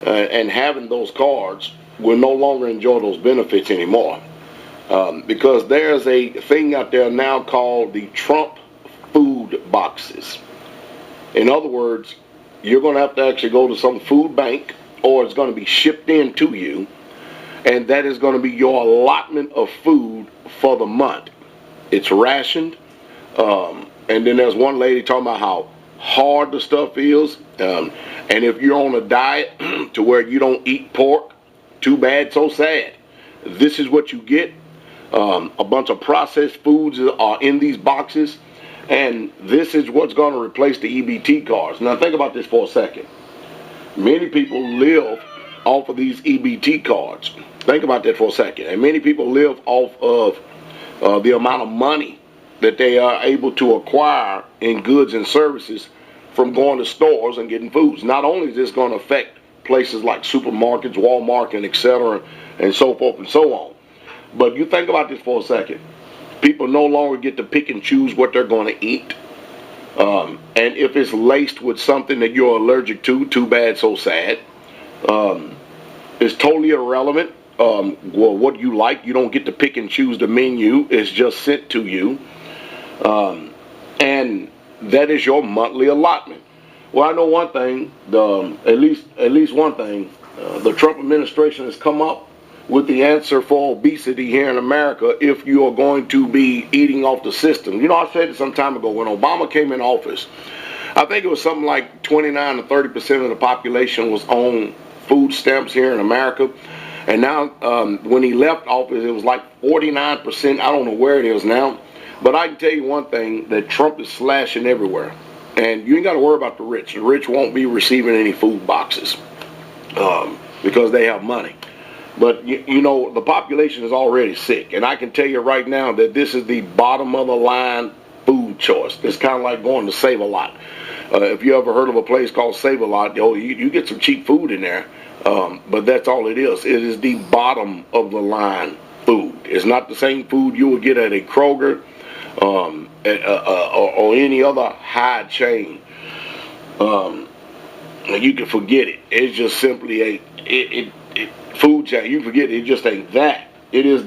and having those cards will no longer enjoy those benefits anymore. Because there's a thing out there now called the Trump food boxes. In other words, you're going to have to actually go to some food bank, or it's going to be shipped in to you, and that is going to be your allotment of food for the month. It's rationed. And then there's one lady talking about how hard the stuff is. And if you're on a diet to where you don't eat pork, too bad, so sad. This is what you get. A bunch of processed foods are in these boxes. And this is what's going to replace the EBT cards. Now think about this for a second. Many people live off of these EBT cards. Think about that for a second. And many people live off of the amount of money that they are able to acquire in goods and services from going to stores and getting foods. Not only is this going to affect places like supermarkets, Walmart, and etc., and so forth and so on, but you think about this for a second. People no longer get to pick and choose what they're going to eat. And if it's laced with something that you're allergic to, too bad, so sad. It's totally irrelevant. Well, what you like, you don't get to pick and choose the menu. It's just sent to you. And that is your monthly allotment. Well, I know one thing, at least one thing, the Trump administration has come up with the answer for obesity here in America if you are going to be eating off the system. You know, I said it some time ago when Obama came in office. I think it was something like 29 to 30% of the population was on food stamps here in America. And now, when he left office, it was like 49%. I don't know where it is now. But I can tell you one thing, that Trump is slashing everywhere. And you ain't got to worry about the rich. The rich won't be receiving any food boxes because they have money. But, you know, the population is already sick. And I can tell you right now that this is the bottom of the line food choice. It's kind of like going to Save-A-Lot. If you ever heard of a place called Save-A-Lot, you get some cheap food in there. But that's all it is. It is the bottom of the line food. It's not the same food you would get at a Kroger or any other high chain. You can forget it. It's just simply food chain. You forget it. It just ain't that. It is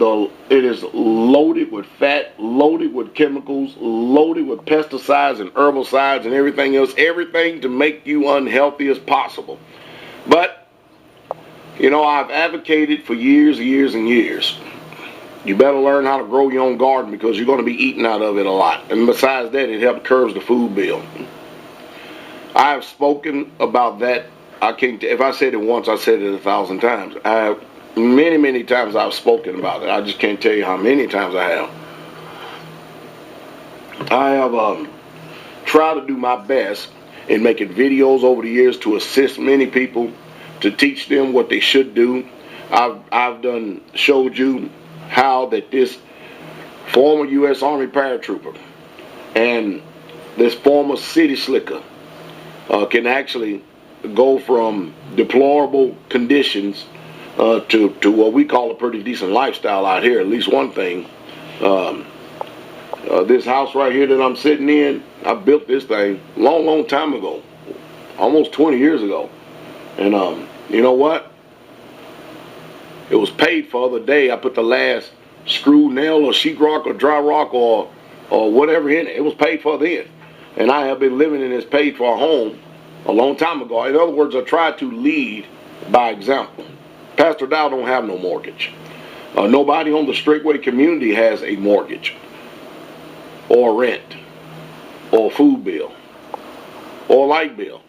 loaded with fat, loaded with chemicals, loaded with pesticides and herbicides and everything else. Everything to make you unhealthy as possible. But you know, I've advocated for years and years and years. You better learn how to grow your own garden because you're going to be eating out of it a lot. And besides that, it helps curb the food bill. I have spoken about that. If I said it once, I said it 1,000 times. Many times I've spoken about it. I just can't tell you how many times I have. I have tried to do my best in making videos over the years to assist many people, to teach them what they should do. I've showed you how that this former U.S. Army paratrooper and this former city slicker can actually go from deplorable conditions to what we call a pretty decent lifestyle out here. At least one thing. This house right here that I'm sitting in, I built this thing long time ago, almost 20 years ago. And you know what? It was paid for the other day. I put the last screw, nail, or sheetrock, or dry rock, or whatever in it. It was paid for then. And I have been living in this paid for home a long time ago. In other words, I try to lead by example. Pastor Dow don't have no mortgage. Nobody on the Straightway community has a mortgage, or rent, or food bill, or light bill,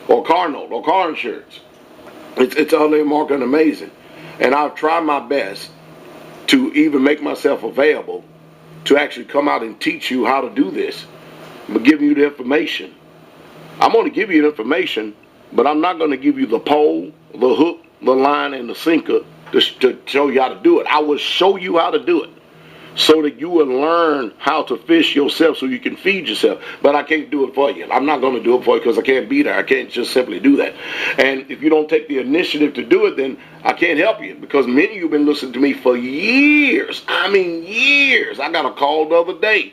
or car note, or car insurance. It's unremarkable and amazing. And I've tried my best to even make myself available to actually come out and teach you how to do this. But giving you the information. I'm going to give you the information, but I'm not going to give you the pole, the hook, the line, and the sinker to show you how to do it. I will show you how to do it, so that you will learn how to fish yourself so you can feed yourself. But I can't do it for you. I'm not going to do it for you because I can't be there. I can't just simply do that. And if you don't take the initiative to do it, then I can't help you, because many of you have been listening to me for years. I mean years. I got a call the other day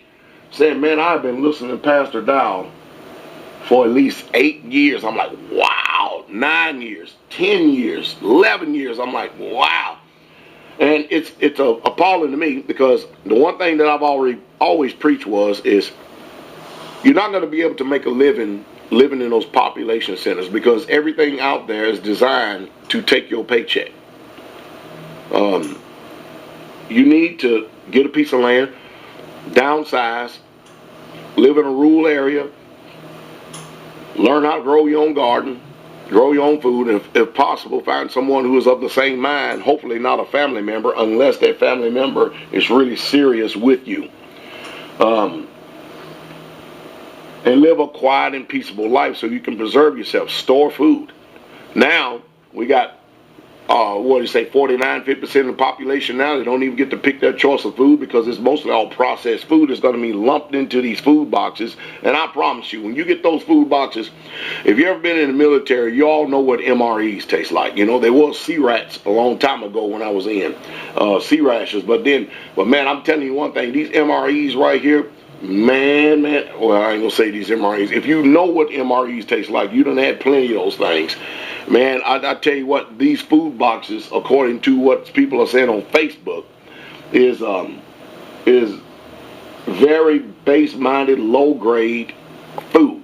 saying, man, I've been listening to Pastor Dow for at least 8 years. I'm like, wow. 9 years, 10 years, 11 years. I'm like, wow. And it's appalling to me, because the one thing that I've always preached is you're not going to be able to make a living in those population centers, because everything out there is designed to take your paycheck. You need to get a piece of land, downsize, live in a rural area, learn how to grow your own garden, grow your own food, and if possible, find someone who is of the same mind, hopefully not a family member, unless that family member is really serious with you. And live a quiet and peaceable life so you can preserve yourself. Store food. Now, we got, 49, 50% of the population now, they don't even get to pick their choice of food, because it's mostly all processed food. It's going to be lumped into these food boxes. And I promise you, when you get those food boxes, if you've ever been in the military, you all know what MREs taste like. You know, there was sea rats a long time ago when I was in, sea rashes. But man, I'm telling you one thing, these MREs right here, man, well, I ain't gonna say these MREs. If you know what MREs taste like, you done had plenty of those things. Man, I tell you what, these food boxes, according to what people are saying on Facebook, is very base-minded, low-grade food.